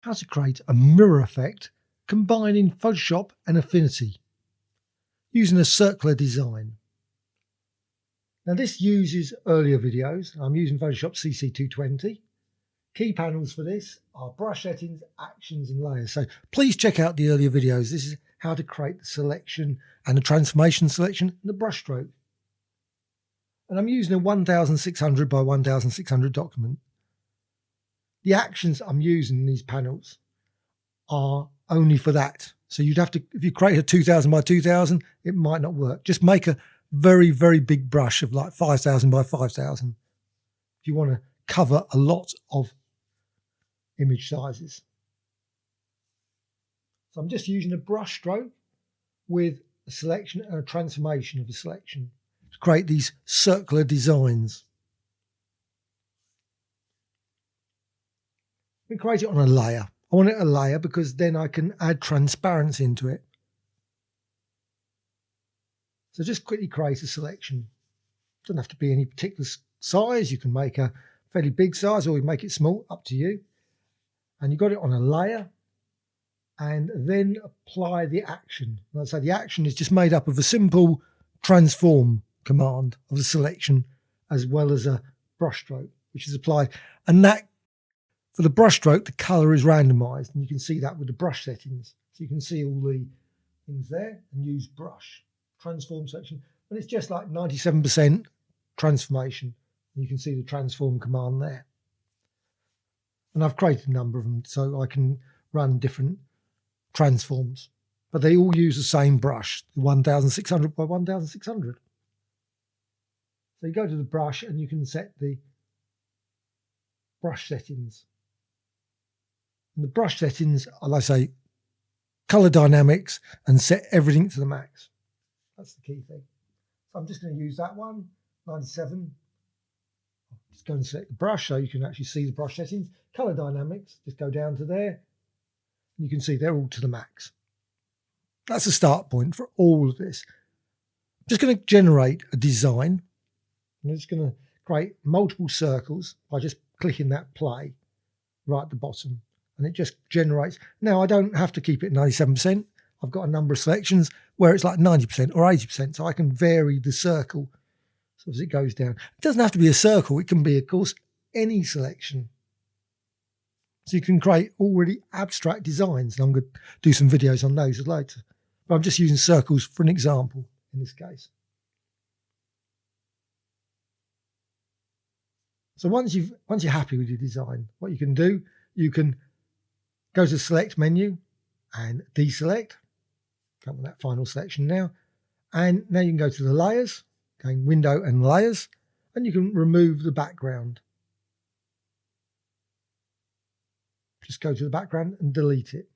How to create a mirror effect combining Photoshop and Affinity using a circular design. Now this uses earlier videos. I'm using Photoshop CC220. Key panels for this are brush settings, actions and layers. So please check out the earlier videos. This is how to create the selection and the transformation selection and the brush stroke. And I'm using a 1600 by 1600 document. The actions I'm using in these panels are only for that. So you'd have to, if you create a 2000 by 2000, it might not work. Just make a very, very big brush of like 5000 by 5000 if you want to cover a lot of image sizes. So I'm just using a brush stroke with a selection and a transformation of a selection to create these circular designs. We create it on a layer. I want it a layer because then I can add transparency into it. So just quickly create a selection. It doesn't have to be any particular size. You can make a fairly big size or you make it small, up to you. And you've got it on a layer and then apply the action. Like I say, the action is just made up of a simple transform command of the selection as well as a brush stroke, which is applied. And that, for the brush stroke, the color is randomized, and you can see that with the brush settings. So you can see all the things there and use brush transform section. And it's just like 97% transformation. You can see the transform command there. And I've created a number of them so I can run different transforms, but they all use the same brush, the 1600 by 1600. So you go to the brush and you can set the brush settings. And the brush settings are, like I say, color dynamics and set everything to the max. That's the key thing. So I'm just going to use that one, 97. Just go and select the brush so you can actually see the brush settings. Color dynamics, just go down to there. You can see they're all to the max. That's a start point for all of this. I'm just going to generate a design. I'm just going to create multiple circles by just clicking that play right at the bottom. And it just generates. Now I don't have to keep it 97%. I've got a number of selections where it's like 90% or 80%. So I can vary the circle so as it goes down. It doesn't have to be a circle. It can be, of course, any selection. So you can create already abstract designs. And I'm going to do some videos on those later. But I'm just using circles for an example in this case. So once you're happy with your design, what you can do, you can go to the select menu and deselect. Don't want that final selection now. And now you can go to the layers, going window and layers, and you can remove the background. Just go to the background and delete it.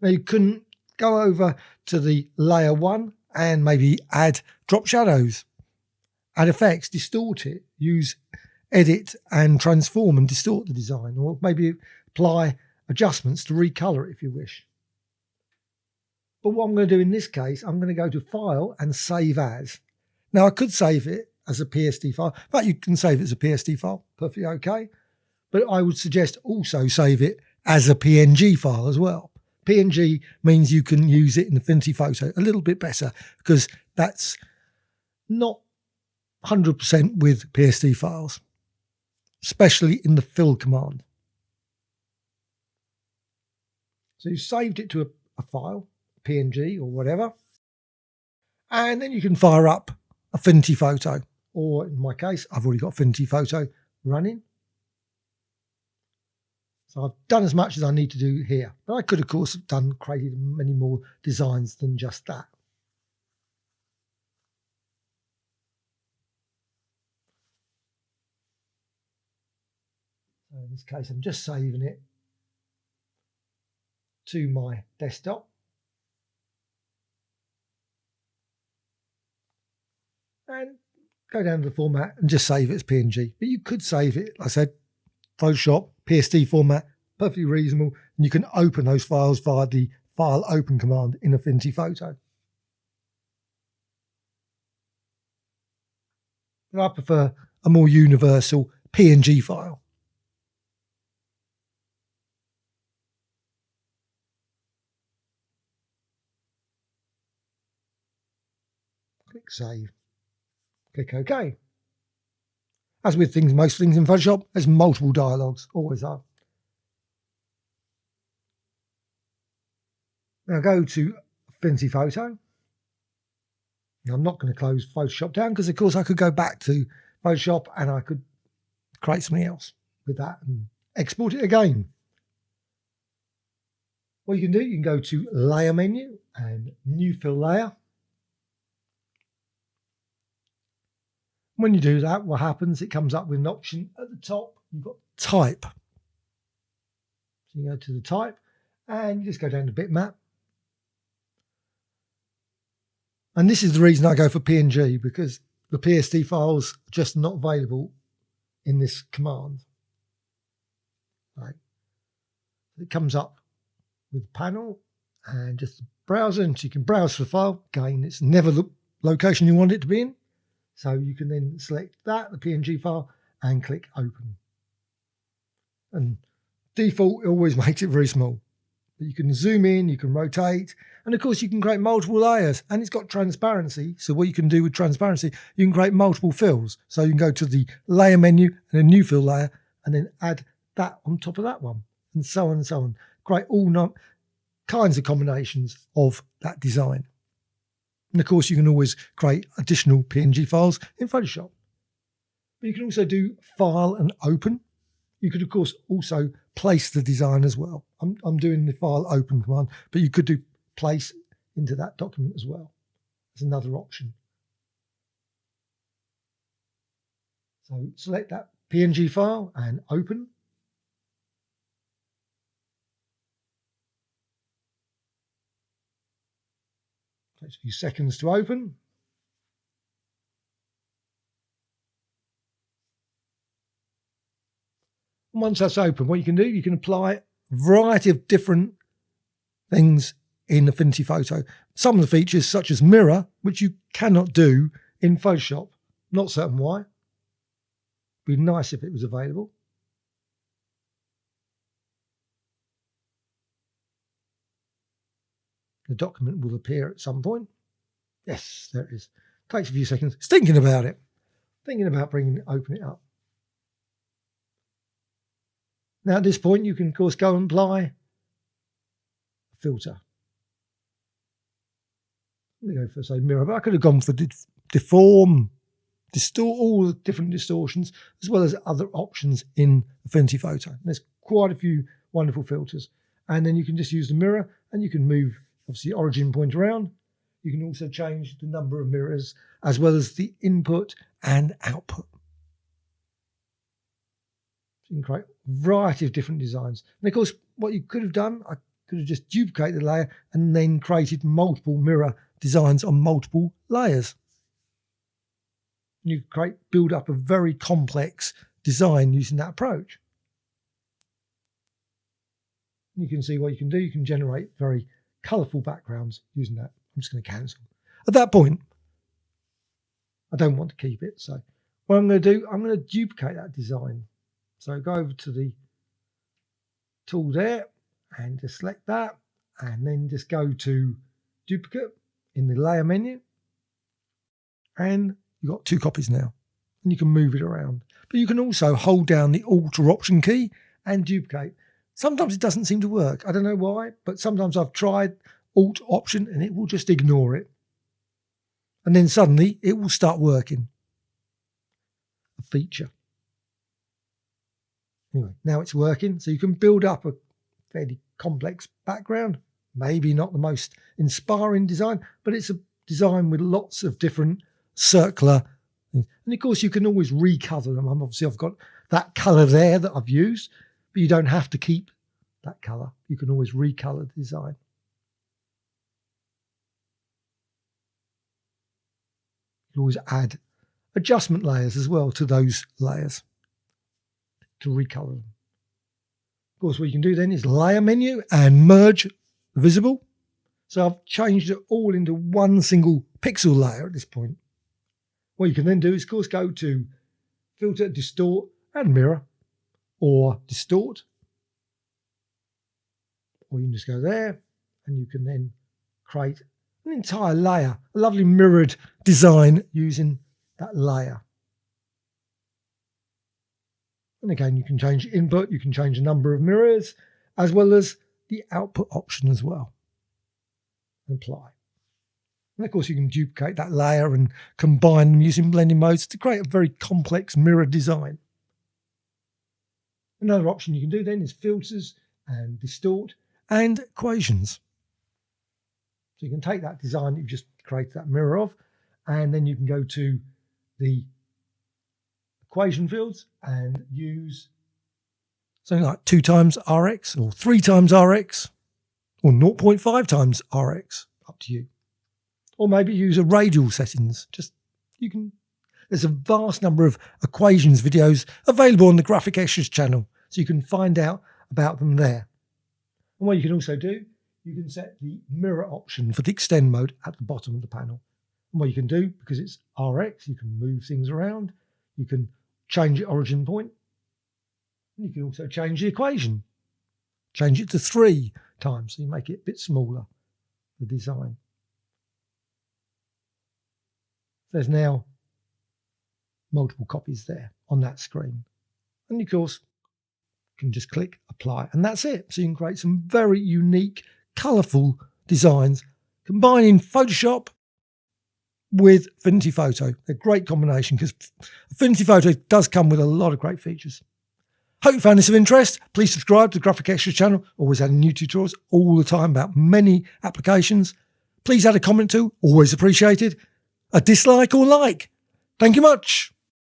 Now you can go over to the layer one and maybe add drop shadows, add effects, distort it, use edit and transform and distort the design, or maybe apply adjustments to recolor it if you wish. But what I'm going to do in this case, I'm going to go to File and Save As. Now I could save it as a PSD file, but you can save it as a PSD file, perfectly okay. But I would suggest also save it as a PNG file as well. PNG means you can use it in Affinity Photo a little bit better because that's not 100% with PSD files, especially in the fill command. So you saved it to a file, PNG or whatever, and then you can fire up Affinity Photo, or in my case, I've already got Affinity Photo running. So I've done as much as I need to do here, but I could, of course, have created many more designs than just that. So in this case, I'm just saving it to my desktop. And go down to the format and just save it as PNG. But you could save it, like I said, Photoshop, PSD format, perfectly reasonable. And you can open those files via the File Open command in Affinity Photo. But I prefer a more universal PNG file. Click Save. Click OK. As with most things in Photoshop, there's multiple dialogues, always are. Now go to Affinity Photo. Now I'm not going to close Photoshop down because, of course, I could go back to Photoshop and I could create something else with that and export it again. What you can do, you can go to Layer menu and New Fill Layer. When you do that, what happens, it comes up with an option at the top. You've got Type. So you go to the Type and you just go down to Bitmap. And this is the reason I go for PNG, because the PSD files are just not available in this command. Right. It comes up with the panel and just the browser, and so you can browse for the file. Again, it's never the location you want it to be in. So you can then select that, the PNG file, and click Open. And default, it always makes it very small. But you can zoom in, you can rotate, and of course you can create multiple layers, and it's got transparency. So what you can do with transparency, you can create multiple fills. So you can go to the Layer menu and a New Fill Layer, and then add that on top of that one, and so on and so on. Create all kinds of combinations of that design. And of course, you can always create additional PNG files in Photoshop. But you can also do File and Open. You could, of course, also place the design as well. I'm doing the File Open command, but you could do Place into that document as well. There's another option. So select that PNG file and Open. Takes a few seconds to open. And once that's open, what you can do, you can apply a variety of different things in Affinity Photo. Some of the features, such as mirror, which you cannot do in Photoshop. Not certain why. Be nice if it was available. The document will appear at some point. Yes, there it is. Takes a few seconds. It's thinking about it. Thinking about open it up. Now at this point, you can of course go and apply a filter. I'm going to go for, say, mirror, but I could have gone for deform, distort, all the different distortions, as well as other options in Affinity Photo. There's quite a few wonderful filters. And then you can just use the mirror, and you can move, obviously, the origin point around. You can also change the number of mirrors, as well as the input and output. So you can create a variety of different designs. And of course, what you could have done, I could have just duplicated the layer and then created multiple mirror designs on multiple layers. You build up a very complex design using that approach. You can see what you can do. You can generate very colourful backgrounds using that. I'm just going to cancel. At that point, I don't want to keep it. So what I'm going to do, I'm going to duplicate that design. So go over to the tool there and just select that, and then just go to duplicate in the layer menu, and you've got 2 copies now, and you can move it around. But you can also hold down the Alt or Option key and duplicate. Sometimes it doesn't seem to work. I don't know why, but sometimes I've tried Alt Option and it will just ignore it. And then suddenly it will start working. A feature. Anyway, now it's working. So you can build up a fairly complex background. Maybe not the most inspiring design, but it's a design with lots of different circular things. And of course, you can always recolor them. Obviously, I've got that color there that I've used, but you don't have to keep that color. You can always recolor the design. You can always add adjustment layers as well to those layers to recolor them. Of course, what you can do then is layer menu and merge visible. So I've changed it all into one single pixel layer at this point. What you can then do is, of course, go to filter, distort, and mirror, or distort. Or you can just go there, and you can then create an entire layer, a lovely mirrored design using that layer. And again, you can change input, you can change the number of mirrors, as well as the output option as well. Apply. And of course, you can duplicate that layer and combine them using blending modes to create a very complex mirror design. Another option you can do then is filters and distort and equations. So you can take that design that you've just created that mirror of, and then you can go to the equation fields and use something like 2 times Rx or 3 times Rx or 0.5 times Rx, up to you. Or maybe use a radial settings. There's a vast number of equations videos available on the Graphic Extras channel, so you can find out about them there. And what you can also do, you can set the mirror option for the extend mode at the bottom of the panel. And what you can do, because it's RX, you can move things around, you can change the origin point, and you can also change the equation. Change it to 3 times, so you make it a bit smaller, the design. There's now multiple copies there on that screen. And of course, you can just click apply, and that's it. So you can create some very unique, colourful designs, combining Photoshop with Affinity Photo. A great combination, because Affinity Photo does come with a lot of great features. Hope you found this of interest. Please subscribe to the Graphic Extras channel. Always adding new tutorials all the time about many applications. Please add a comment too, always appreciated. A dislike or like. Thank you much.